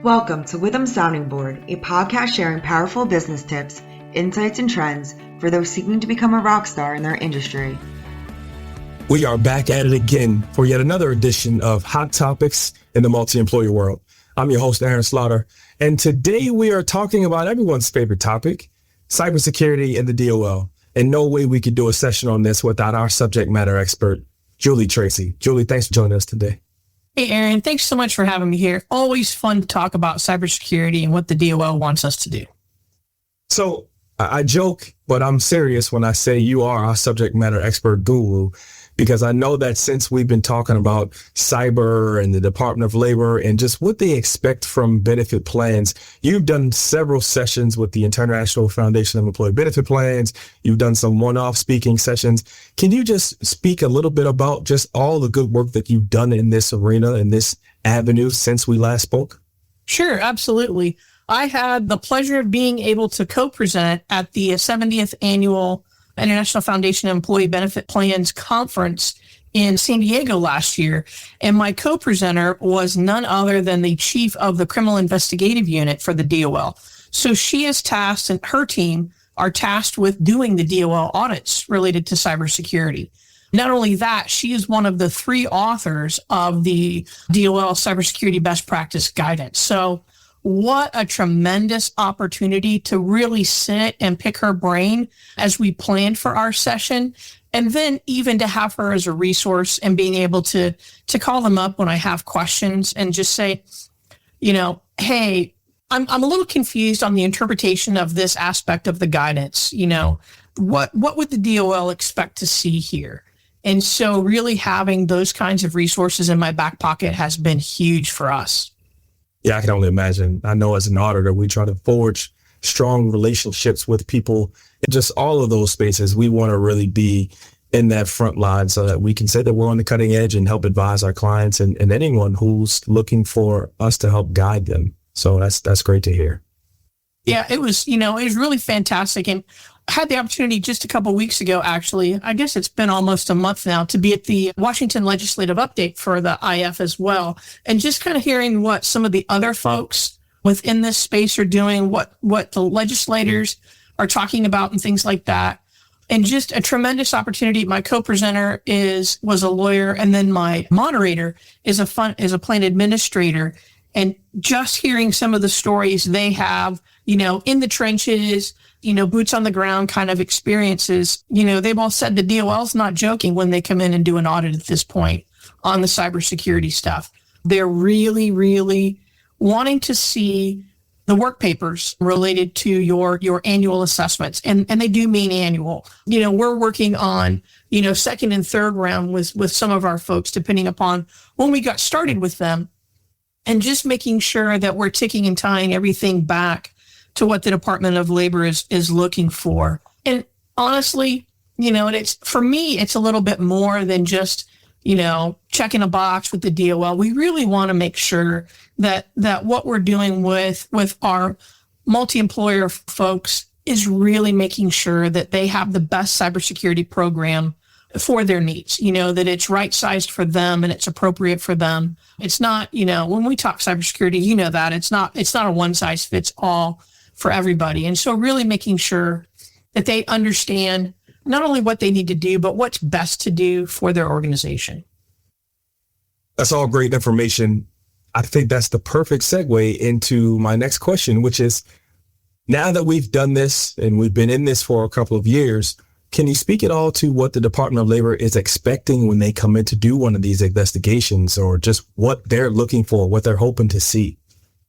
Welcome to Witham Sounding Board, a podcast sharing powerful business tips, insights, and trends for those seeking to become a rock star in their industry. We are back at it again for yet another edition of Hot Topics in the Multi-Employer World. I'm your host, Aaron Slaughter, and today we are talking about everyone's favorite topic, cybersecurity and the DOL. And no way we could do a session on this without our subject matter expert, Julie Tracy. Julie, thanks for joining us today. Hey, Aaron, thanks so much for having me here. Always fun to talk about cybersecurity and what the DOL wants us to do. So I joke, but I'm serious when I say you are our subject matter expert guru, because I know that since we've been talking about cyber and the Department of Labor and just what they expect from benefit plans, you've done several sessions with the International Foundation of Employee Benefit Plans. You've done some one-off speaking sessions. Can you just speak a little bit about just all the good work that you've done in this arena, in this avenue since we last spoke? Sure, absolutely. I had the pleasure of being able to co-present at the 70th Annual International Foundation of Employee Benefit Plans Conference in San Diego last year. And my co-presenter was none other than the chief of the Criminal Investigative Unit for the DOL. So she is tasked, and her team are tasked with doing the DOL audits related to cybersecurity. Not only that, she is one of the 3 authors of the DOL Cybersecurity Best Practice Guidance. So what a tremendous opportunity to really sit and pick her brain as we planned for our session. And then even to have her as a resource and being able to call them up when I have questions and just say, hey, I'm a little confused on the interpretation of this aspect of the guidance. What would the DOL expect to see here? And so really having those kinds of resources in my back pocket has been huge for us. Yeah, I can only imagine. I know as an auditor, we try to forge strong relationships with people in just all of those spaces. We want to really be in that front line so that we can say that we're on the cutting edge and help advise our clients and anyone who's looking for us to help guide them. So that's great to hear. Yeah, it was really fantastic. And I had the opportunity just a couple of weeks ago, actually, I guess it's been almost a month now, to be at the Washington Legislative Update for the IF as well. And just kind of hearing what some of the other folks within this space are doing, what the legislators are talking about and things like that. And just a tremendous opportunity. My co-presenter was a lawyer, and then my moderator is a plan administrator. And just hearing some of the stories they have, in the trenches, boots on the ground kind of experiences, they've all said the DOL's not joking when they come in and do an audit at this point on the cybersecurity stuff. They're really, really wanting to see the work papers related to your annual assessments. And they do mean annual. We're working on, second and third round with some of our folks, depending upon when we got started with them. And just making sure that we're ticking and tying everything back to what the Department of Labor is looking for. And honestly, for me, it's a little bit more than just, checking a box with the DOL. We really want to make sure that what we're doing with our multi-employer folks is really making sure that they have the best cybersecurity program for their needs, that it's right-sized for them and it's appropriate for them. It's not, when we talk cybersecurity, that it's not a one-size-fits-all for everybody. And so really making sure that they understand not only what they need to do, but what's best to do for their organization. That's all great information. I think that's the perfect segue into my next question, which is, now that we've done this and we've been in this for a couple of years, can you speak at all to what the Department of Labor is expecting when they come in to do one of these investigations, or just what they're looking for, what they're hoping to see?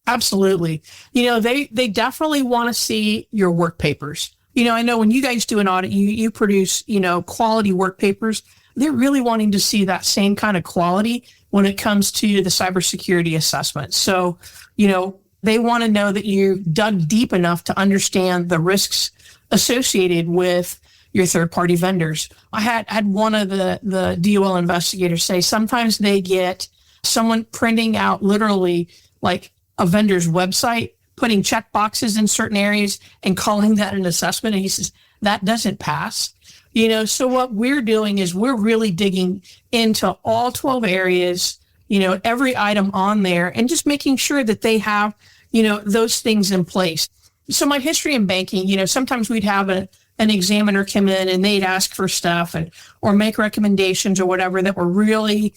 Absolutely. They definitely want to see your work papers. I know when you guys do an audit, you produce, quality work papers. They're really wanting to see that same kind of quality when it comes to the cybersecurity assessment. So, they want to know that you've dug deep enough to understand the risks associated with your third-party vendors. I had one of the DOL investigators say sometimes they get someone printing out literally like a vendor's website, putting check boxes in certain areas and calling that an assessment. And he says, that doesn't pass. So what we're doing is we're really digging into all 12 areas, every item on there and just making sure that they have, those things in place. So my history in banking, sometimes we'd have an examiner come in and they'd ask for stuff or make recommendations or whatever that were really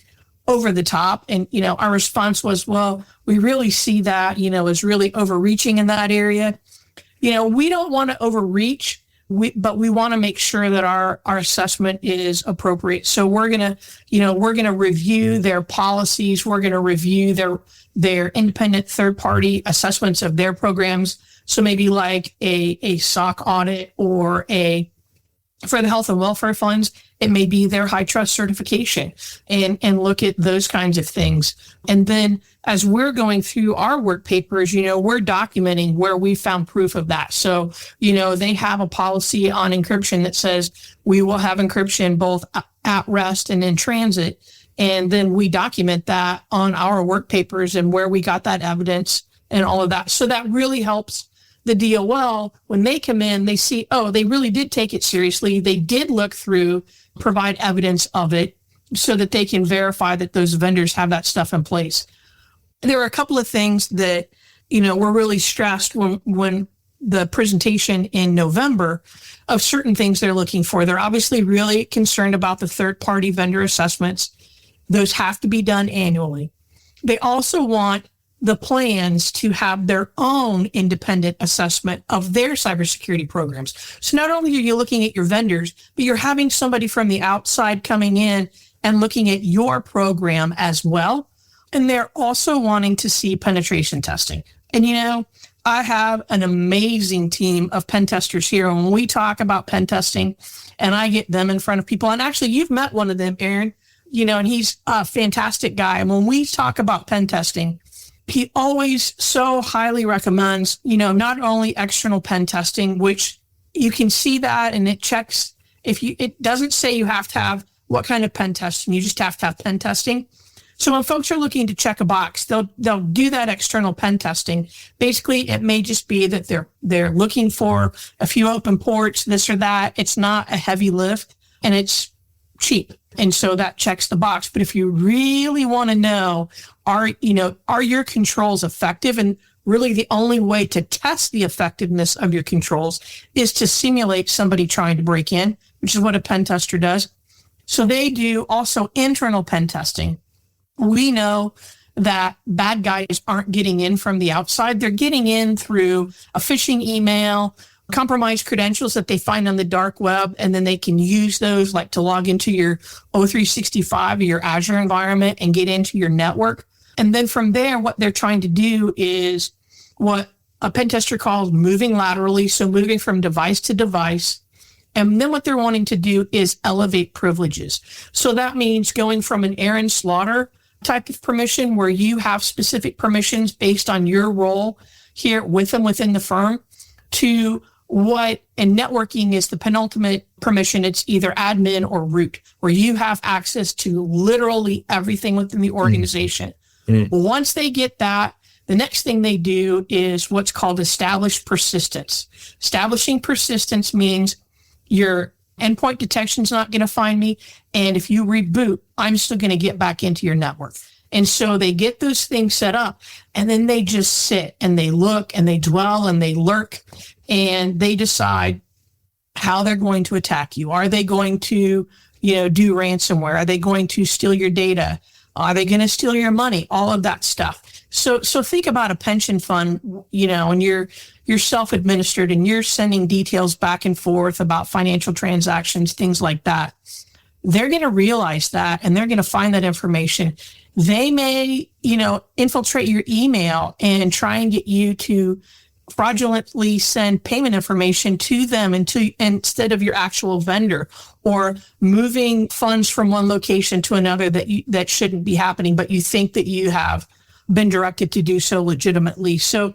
over the top. And, our response was, well, we really see that, as really overreaching in that area. We don't want to overreach, but we want to make sure that our assessment is appropriate. So we're going to review their policies. We're going to review their independent third-party assessments of their programs. So maybe like a SOC audit or for the health and welfare funds, it may be their high trust certification and look at those kinds of things. And then as we're going through our work papers, we're documenting where we found proof of that. So, they have a policy on encryption that says we will have encryption both at rest and in transit. And then we document that on our work papers and where we got that evidence and all of that. So that really helps the DOL. When they come in, they see, oh, they really did take it seriously. They did look through, provide evidence of it so that they can verify that those vendors have that stuff in place. There are a couple of things that, were really stressed when the presentation in November of certain things they're looking for. They're obviously really concerned about the third-party vendor assessments. Those have to be done annually. They also want the plans to have their own independent assessment of their cybersecurity programs. So not only are you looking at your vendors, but you're having somebody from the outside coming in and looking at your program as well. And they're also wanting to see penetration testing. And, I have an amazing team of pen testers here. When we talk about pen testing and I get them in front of people, and actually you've met one of them, Aaron, and he's a fantastic guy. And when we talk about pen testing, he always so highly recommends, not only external pen testing, which you can see that and it checks it doesn't say you have to have what kind of pen testing, you just have to have pen testing. So when folks are looking to check a box, they'll do that external pen testing. Basically, it may just be that they're looking for a few open ports, this or that. It's not a heavy lift and it's cheap. And so that checks the box. But if you really want to know, are your controls effective? And really the only way to test the effectiveness of your controls is to simulate somebody trying to break in, which is what a pen tester does. So they do also internal pen testing. We know that bad guys aren't getting in from the outside. They're getting in through a phishing email, compromised credentials that they find on the dark web, and then they can use those like to log into your O365 or your Azure environment and get into your network. And then from there, what they're trying to do is what a pen tester calls moving laterally, so moving from device to device. And then what they're wanting to do is elevate privileges. So that means going from an Aaron Slaughter type of permission where you have specific permissions based on your role here with them within the firm to what, and networking is the penultimate permission. It's either admin or root, where you have access to literally everything within the organization. Once they get that, the next thing they do is what's called established persistence. Establishing persistence means your endpoint detection is not going to find me. And if you reboot, I'm still going to get back into your network. And so they get those things set up and then they just sit and they look and they dwell and they lurk and they decide how they're going to attack you. Are they going to, do ransomware? Are they going to steal your data? Are they going to steal your money? All of that stuff. So think about a pension fund, and you're self-administered and you're sending details back and forth about financial transactions, things like that. They're going to realize that and they're going to find that information. They may, infiltrate your email and try and get you to fraudulently send payment information to them instead of your actual vendor, or moving funds from one location to another that shouldn't be happening, but you think that you have been directed to do so legitimately. So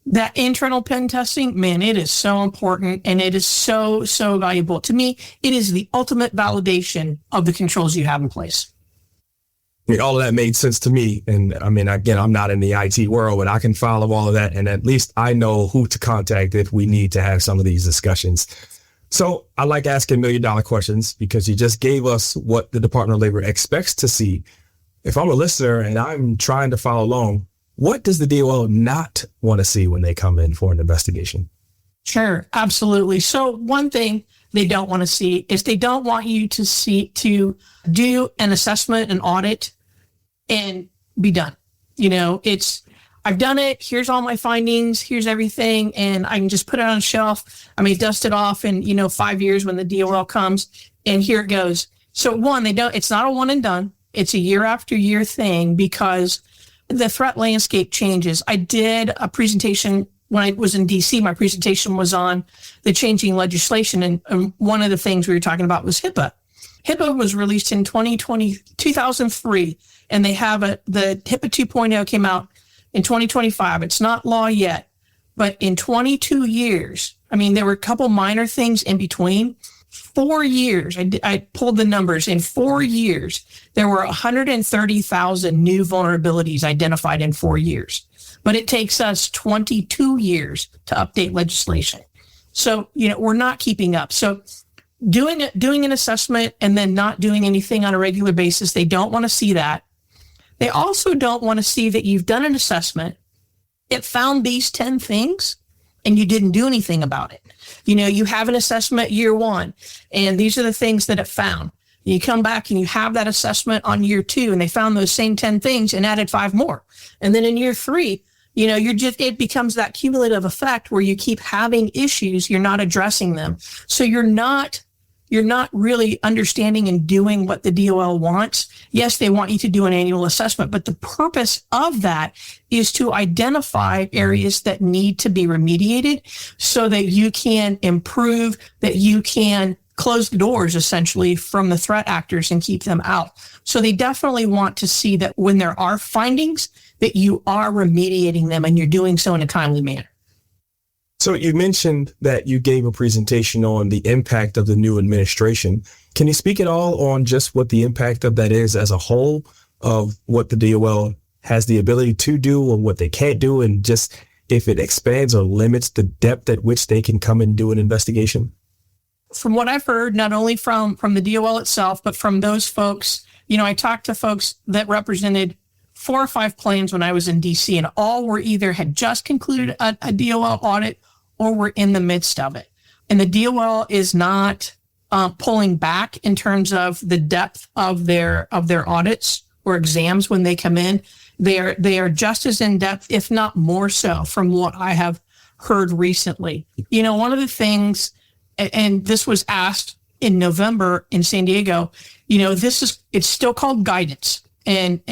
that internal pen testing, man, it is so important and it is so, so valuable. To me, it is the ultimate validation of the controls you have in place. All of that made sense to me. And I mean, again, I'm not in the IT world, but I can follow all of that. And at least I know who to contact if we need to have some of these discussions. So I like asking $1 million questions because you just gave us what the Department of Labor expects to see if I'm a listener and I'm trying to follow along, what does the DOL not want to see when they come in for an investigation? Sure, absolutely. So one thing they don't want to see is they don't want you to do an assessment, an audit, and be done. I've done it. Here's all my findings. Here's everything. And I can just put it on a shelf. Dust it off in, 5 years when the DOL comes, and here it goes. So one, it's not a one and done. It's a year after year thing because the threat landscape changes. I did a presentation when I was in DC. My presentation was on the changing legislation. And one of the things we were talking about was HIPAA. HIPAA was released in 2003, and they have the HIPAA 2.0 came out in 2025. It's not law yet, but in 22 years, there were a couple minor things in between. 4 years, I pulled the numbers. In 4 years, there were 130,000 new vulnerabilities identified in 4 years. But it takes us 22 years to update legislation. So, we're not keeping up. So doing an assessment and then not doing anything on a regular basis, they don't want to see that. They also don't want to see that you've done an assessment, it found these 10 things, and you didn't do anything about it. You have an assessment year one, and these are the things that it found. You come back and you have that assessment on year two, and they found those same 10 things and added 5 more. And then in year three, it becomes that cumulative effect where you keep having issues, you're not addressing them. So you're not really understanding and doing what the DOL wants. Yes, they want you to do an annual assessment, but the purpose of that is to identify areas that need to be remediated so that you can improve, that you can close the doors essentially from the threat actors and keep them out. So they definitely want to see that when there are findings, that you are remediating them and you're doing so in a timely manner. So you mentioned that you gave a presentation on the impact of the new administration. Can you speak at all on just what the impact of that is as a whole, of what the DOL has the ability to do or what they can't do, and just if it expands or limits the depth at which they can come and do an investigation? From what I've heard, not only from the DOL itself, but from those folks, I talked to folks that represented 4 or 5 plans when I was in DC, and all were either had just concluded a DOL audit or were in the midst of it. And the DOL is not pulling back in terms of the depth of their audits or exams when they come in. They are just as in depth, if not more so, from what I have heard recently. One of the things, and this was asked in November in San Diego, it's still called guidance. And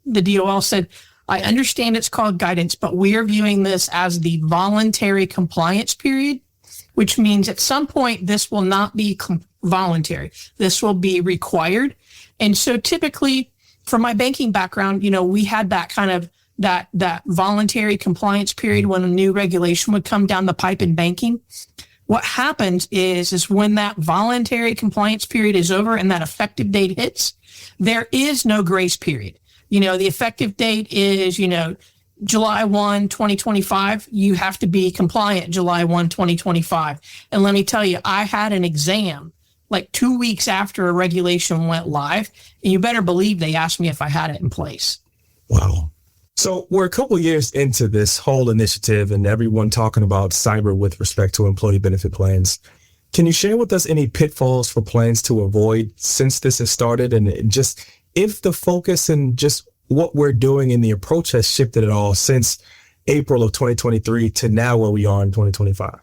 the DOL said, I understand it's called guidance, but we are viewing this as the voluntary compliance period, which means at some point this will not be voluntary. This will be required. And so typically, from my banking background, we had that kind of that voluntary compliance period when a new regulation would come down the pipe in banking. What happens is when that voluntary compliance period is over and that effective date hits, there is no grace period. The effective date is, July 1, 2025. You have to be compliant July 1, 2025. And let me tell you, I had an exam like 2 weeks after a regulation went live, and you better believe they asked me if I had it in place. Wow. So we're a couple years into this whole initiative and everyone talking about cyber with respect to employee benefit plans. Can you share with us any pitfalls for plans to avoid since this has started, and just if the focus and just what we're doing and the approach has shifted at all since April of 2023 to now where we are in 2025?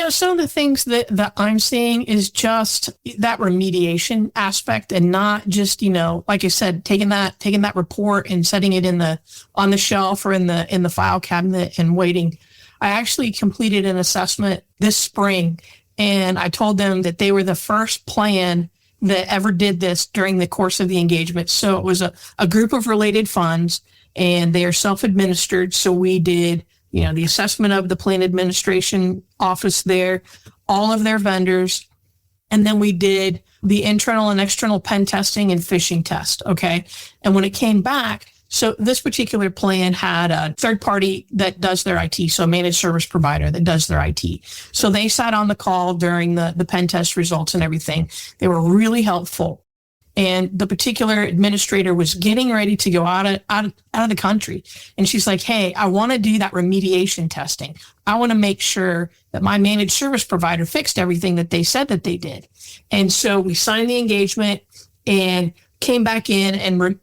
Some of the things that I'm seeing is just that remediation aspect, and not just, like I said, taking that report and setting it on the shelf or in the file cabinet and waiting. I actually completed an assessment this spring, and I told them that they were the first plan that ever did this during the course of the engagement. So it was a group of related funds, and they are self-administered. So we did, the assessment of the plan administration office there, all of their vendors, and then we did the internal and external pen testing and phishing test. Okay. And when it came back, so this particular plan had a third party that does their IT, so a managed service provider that does their IT. So they sat on the call during the pen test results and everything. They were really helpful. And the particular administrator was getting ready to go out of the country. And she's like, hey, I want to do that remediation testing. I want to make sure that my managed service provider fixed everything that they said that they did. And so we signed the engagement and came back in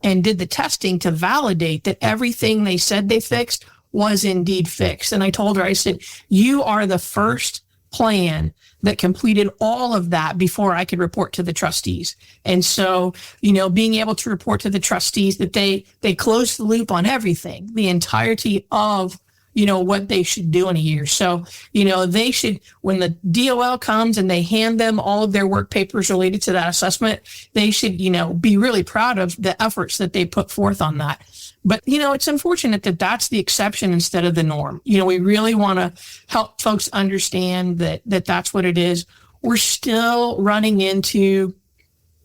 and did the testing to validate that everything they said they fixed was indeed fixed. And I told her, I said, you are the first plan that completed all of that before I could report to the trustees. And so, being able to report to the trustees that they closed the loop on everything, the entirety of, what they should do in a year. So, they should, when the DOL comes and they hand them all of their work papers related to that assessment, they should, be really proud of the efforts that they put forth on that. But, it's unfortunate that that's the exception instead of the norm. We really want to help folks understand that that's what it is. We're still running into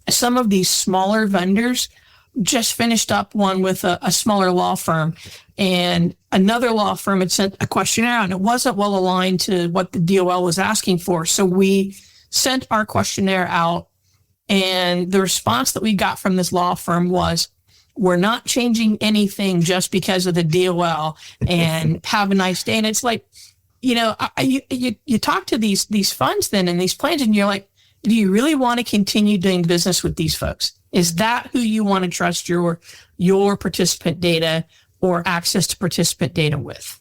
some of these smaller vendors. Just finished up one with a smaller law firm, and another law firm had sent a questionnaire out, and it wasn't well aligned to what the DOL was asking for. So we sent our questionnaire out, and the response that we got from this law firm was, we're not changing anything just because of the DOL, and have a nice day. And it's like, you talk to these funds then and these plans, and you're like, do you really want to continue doing business with these folks? Is that who you want to trust your participant data or access to participant data with?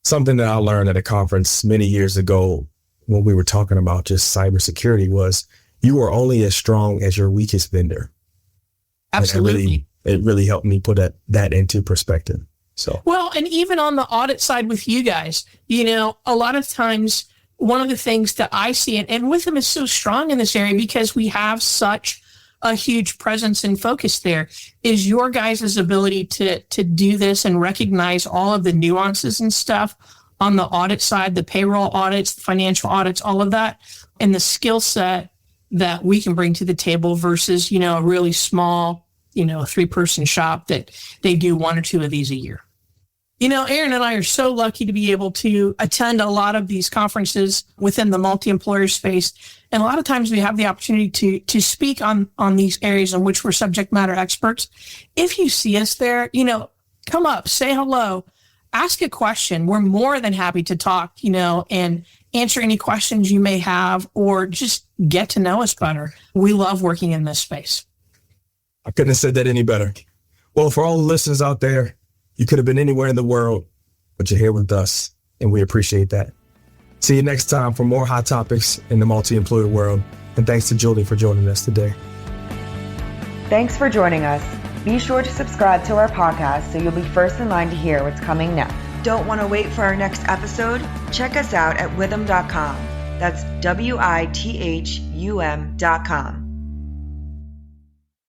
Something that I learned at a conference many years ago when we were talking about just cybersecurity was you are only as strong as your weakest vendor. Absolutely. It really helped me put that into perspective. So, well, and even on the audit side with you guys, a lot of times one of the things that I see, and Witham is so strong in this area because we have such a huge presence and focus there, is your guys' ability to do this and recognize all of the nuances and stuff on the audit side, the payroll audits, the financial audits, all of that, and the skill set that we can bring to the table versus, a really small, 3-person shop that they do 1 or 2 of these a year. Aaron and I are so lucky to be able to attend a lot of these conferences within the multi-employer space. And a lot of times we have the opportunity to speak on these areas in which we're subject matter experts. If you see us there, come up, say hello, ask a question. We're more than happy to talk, and answer any questions you may have, or just get to know us better. We love working in this space. I couldn't have said that any better. Well, for all the listeners out there, you could have been anywhere in the world, but you're here with us, and we appreciate that. See you next time for more hot topics in the multi-employer world. And thanks to Julie for joining us today. Thanks for joining us. Be sure to subscribe to our podcast so you'll be first in line to hear what's coming next. Don't want to wait for our next episode? Check us out at witham.com. That's WITHUM.com.